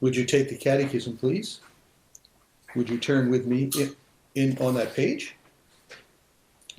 Would you take the Catechism, please? Would you turn with me in on that page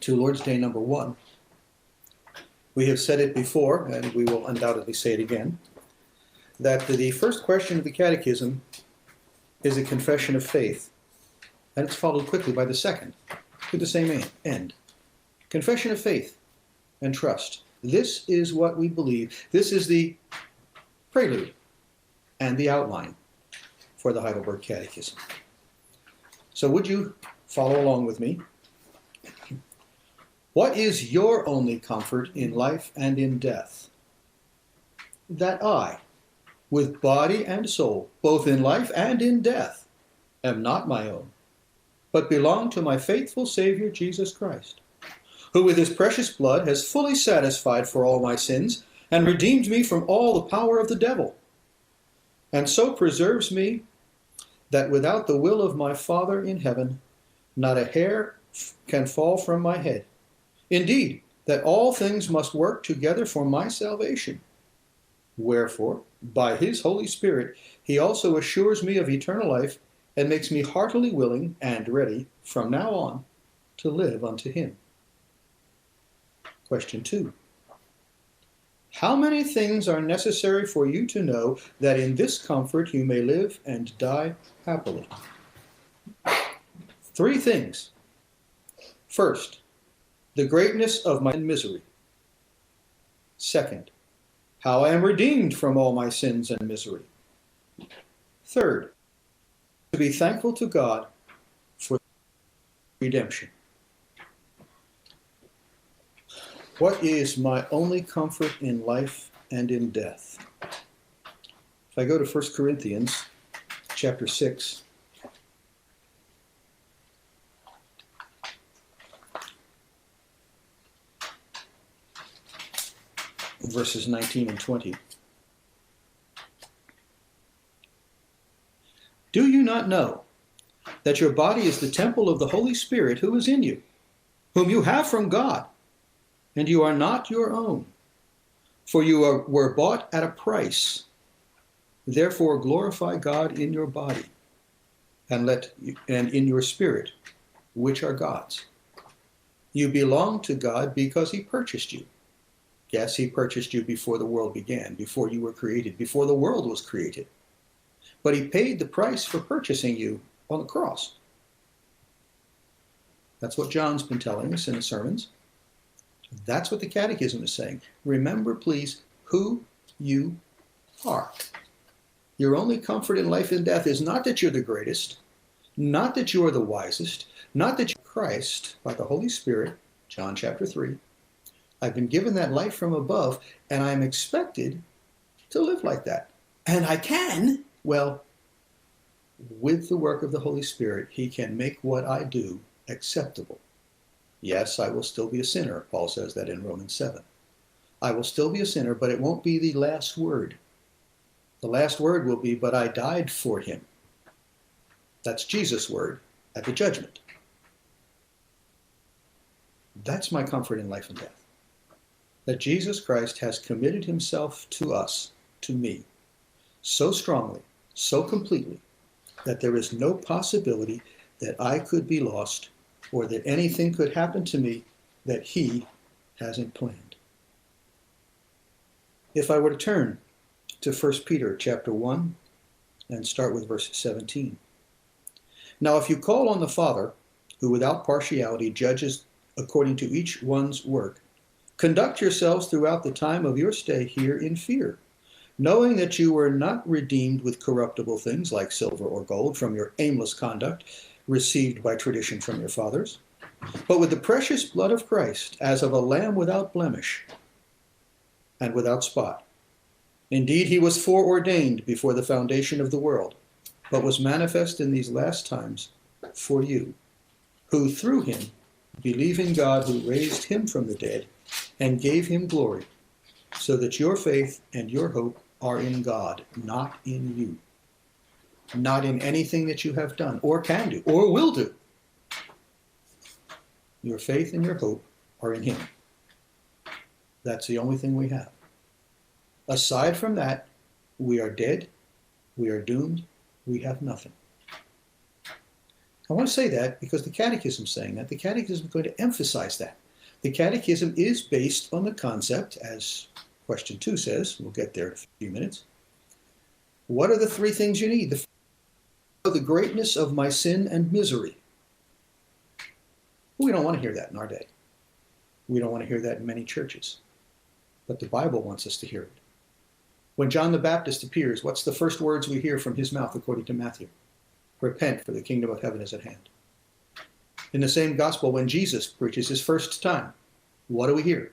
to Lord's Day number 1? We have said it before, and we will undoubtedly say it again, that the first question of the Catechism is a confession of faith, and it's followed quickly by the second, to the same end. Confession of faith and trust. This is what we believe. This is the prelude and the outline for the Heidelberg Catechism. So would you follow along with me? What is your only comfort in life and in death? That I, with body and soul, both in life and in death, am not my own, but belong to my faithful Savior Jesus Christ, who with his precious blood has fully satisfied for all my sins and redeemed me from all the power of the devil, and so preserves me that without the will of my Father in heaven, not a hair can fall from my head. Indeed, that all things must work together for my salvation. Wherefore, by his Holy Spirit, he also assures me of eternal life and makes me heartily willing and ready from now on to live unto him. Question 2. How many things are necessary for you to know that in this comfort you may live and die happily? 3 things. First, the greatness of my misery. Second, how I am redeemed from all my sins and misery. Third, to be thankful to God for redemption. What is my only comfort in life and in death? If I go to 1 Corinthians chapter 6, verses 19 and 20. Do you not know that your body is the temple of the Holy Spirit who is in you, whom you have from God, and you are not your own? For you were bought at a price. Therefore glorify God in your body, and in your spirit, which are God's. You belong to God because he purchased you. Yes, he purchased you before the world began, before you were created, before the world was created. But he paid the price for purchasing you on the cross. That's what John's been telling us in the sermons. That's what the Catechism is saying. Remember, please, who you are. Your only comfort in life and death is not that you're the greatest, not that you are the wisest, not that you're Christ by the Holy Spirit, John chapter 3. I've been given that life from above, and I'm expected to live like that. And I can, well, with the work of the Holy Spirit, he can make what I do acceptable. Yes, I will still be a sinner. Paul says that in Romans 7. I will still be a sinner, but it won't be the last word. The last word will be, but I died for him. That's Jesus' word at the judgment. That's my comfort in life and death. That Jesus Christ has committed himself to us, to me, so strongly, so completely, that there is no possibility that I could be lost or that anything could happen to me that he hasn't planned. If I were to turn to 1 Peter chapter 1 and start with verse 17. Now if you call on the Father, who without partiality judges according to each one's work, conduct yourselves throughout the time of your stay here in fear, knowing that you were not redeemed with corruptible things like silver or gold from your aimless conduct received by tradition from your fathers, but with the precious blood of Christ, as of a lamb without blemish and without spot. Indeed, he was foreordained before the foundation of the world, but was manifest in these last times for you, who through him believe in God, who raised him from the dead and gave him glory, so that your faith and your hope are in God, not in you, not in anything that you have done or can do or will do. Your faith and your hope are in him. That's the only thing we have. Aside from that, we are dead, We are doomed. We have nothing. I want to say that because the Catechism is saying that. The Catechism is going to emphasize that. The Catechism is based on the concept, as question 2 says, we'll get there in a few minutes. What are the 3 things you need? The greatness of my sin and misery. We don't want to hear that in our day. We don't want to hear that in many churches. But the Bible wants us to hear it. When John the Baptist appears, what's the first words we hear from his mouth according to Matthew? Repent, for the kingdom of heaven is at hand. In the same gospel, when Jesus preaches his first time, what do we hear?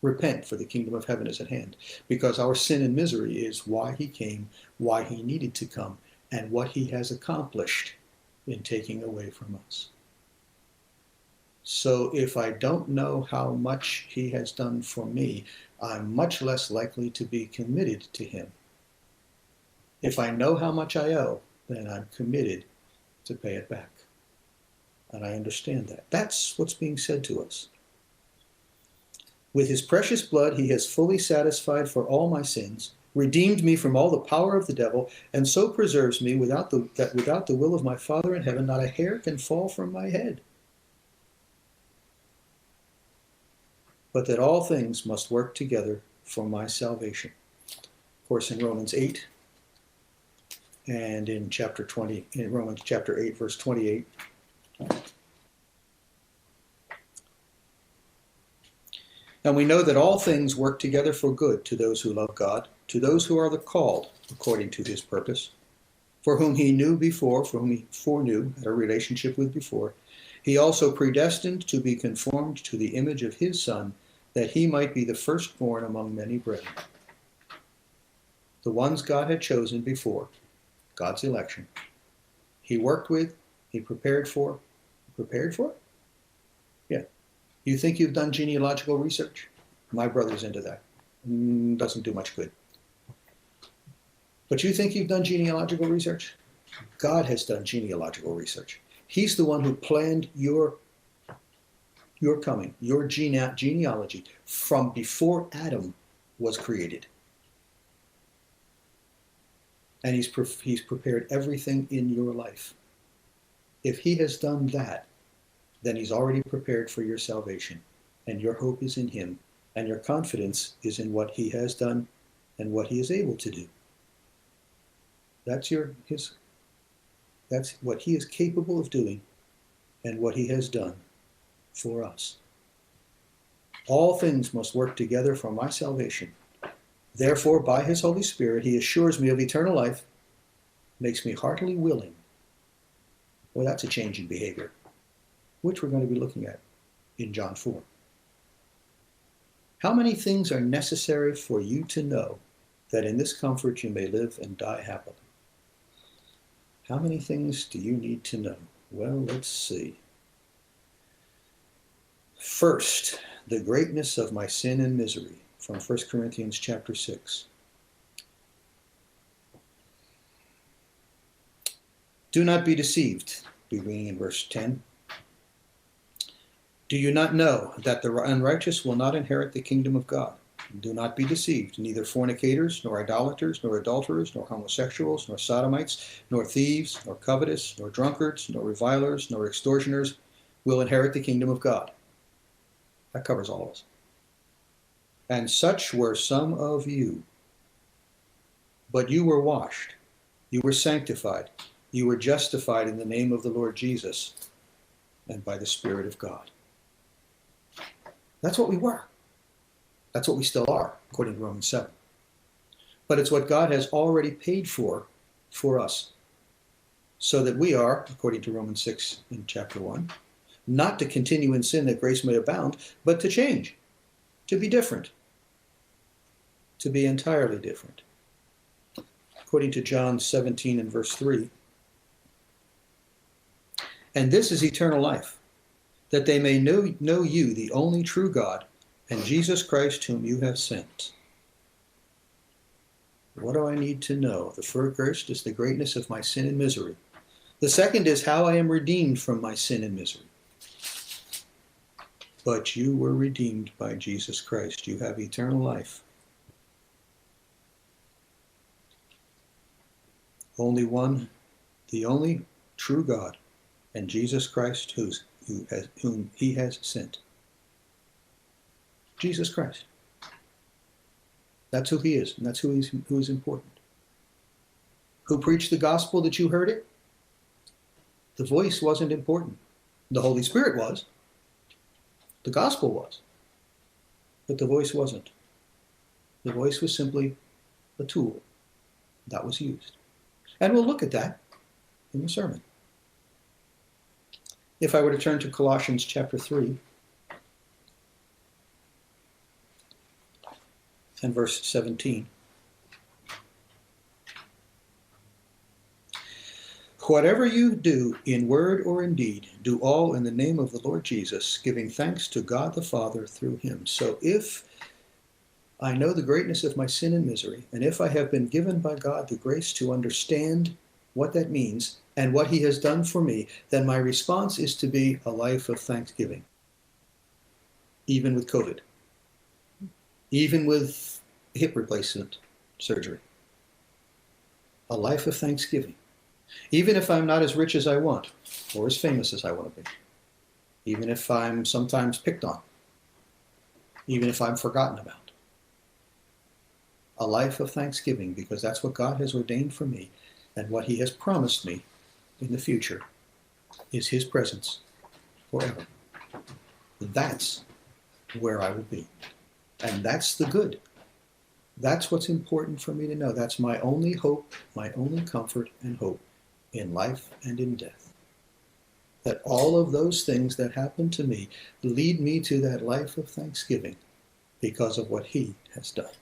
Repent, for the kingdom of heaven is at hand. Because our sin and misery is why he came, why he needed to come, and what he has accomplished in taking away from us. So if I don't know how much he has done for me, I'm much less likely to be committed to him. If I know how much I owe, then I'm committed to pay it back. And I understand that. That's what's being said to us. With his precious blood, he has fully satisfied for all my sins, redeemed me from all the power of the devil, and so preserves me that without the will of my Father in heaven, not a hair can fall from my head. But that all things must work together for my salvation. Of course, in Romans 8 and in Romans chapter 8, verse 28, and we know that all things work together for good to those who love God, to those who are the called according to his purpose, for whom he knew before, for whom he foreknew, had a relationship with before, he also predestined to be conformed to the image of his Son, that he might be the firstborn among many brethren. The ones God had chosen before, God's election, he worked with, he prepared for. Prepared for? Yeah. You think you've done genealogical research? My brother's into that. Doesn't do much good. But you think you've done genealogical research? God has done genealogical research. He's the one who planned your coming, your genealogy from before Adam was created. And he's prepared everything in your life. If he has done that, then he's already prepared for your salvation. And your hope is in him. And your confidence is in what he has done and what he is able to do. That's what he is capable of doing and what he has done for us. All things must work together for my salvation. Therefore, by his Holy Spirit, he assures me of eternal life, makes me heartily willing. Well, that's a change in behavior, which we're going to be looking at in John 4. How many things are necessary for you to know that in this comfort you may live and die happily? How many things do you need to know? Well, let's see. First, the greatness of my sin and misery, from 1 Corinthians chapter 6. Do not be deceived, beginning in verse 10. Do you not know that the unrighteous will not inherit the kingdom of God? Do not be deceived. Neither fornicators, nor idolaters, nor adulterers, nor homosexuals, nor sodomites, nor thieves, nor covetous, nor drunkards, nor revilers, nor extortioners will inherit the kingdom of God. That covers all of us. And such were some of you. But you were washed, you were sanctified, you were justified in the name of the Lord Jesus and by the Spirit of God. That's what we were. That's what we still are, according to Romans 7. But it's what God has already paid for us, so that we are, according to Romans 6 in chapter 1, not to continue in sin that grace may abound, but to change, to be different, to be entirely different. According to John 17 and verse 3, and this is eternal life, that they may know you, the only true God, and Jesus Christ whom you have sent. What do I need to know? The first is the greatness of my sin and misery. The second is how I am redeemed from my sin and misery. But you were redeemed by Jesus Christ. You have eternal life. only one, the only true God, and Jesus Christ whom he has sent. Jesus Christ. That's who he is, and that's who is important. Who preached the gospel that you heard it? The voice wasn't important. The Holy Spirit was. The gospel was. But the voice wasn't. The voice was simply a tool that was used. And we'll look at that in the sermon. If I were to turn to Colossians chapter 3 and verse 17. Whatever you do in word or in deed, do all in the name of the Lord Jesus, giving thanks to God the Father through him. So if I know the greatness of my sin and misery, and if I have been given by God the grace to understand what that means and what he has done for me, then my response is to be a life of thanksgiving. Even with COVID. Even with hip replacement surgery. A life of thanksgiving. Even if I'm not as rich as I want, or as famous as I want to be. Even if I'm sometimes picked on. Even if I'm forgotten about. A life of thanksgiving, because that's what God has ordained for me, and what he has promised me in the future is his presence forever. That's where I will be. And that's the good. That's what's important for me to know. That's my only hope, my only comfort and hope in life and in death. That all of those things that happen to me lead me to that life of thanksgiving because of what he has done.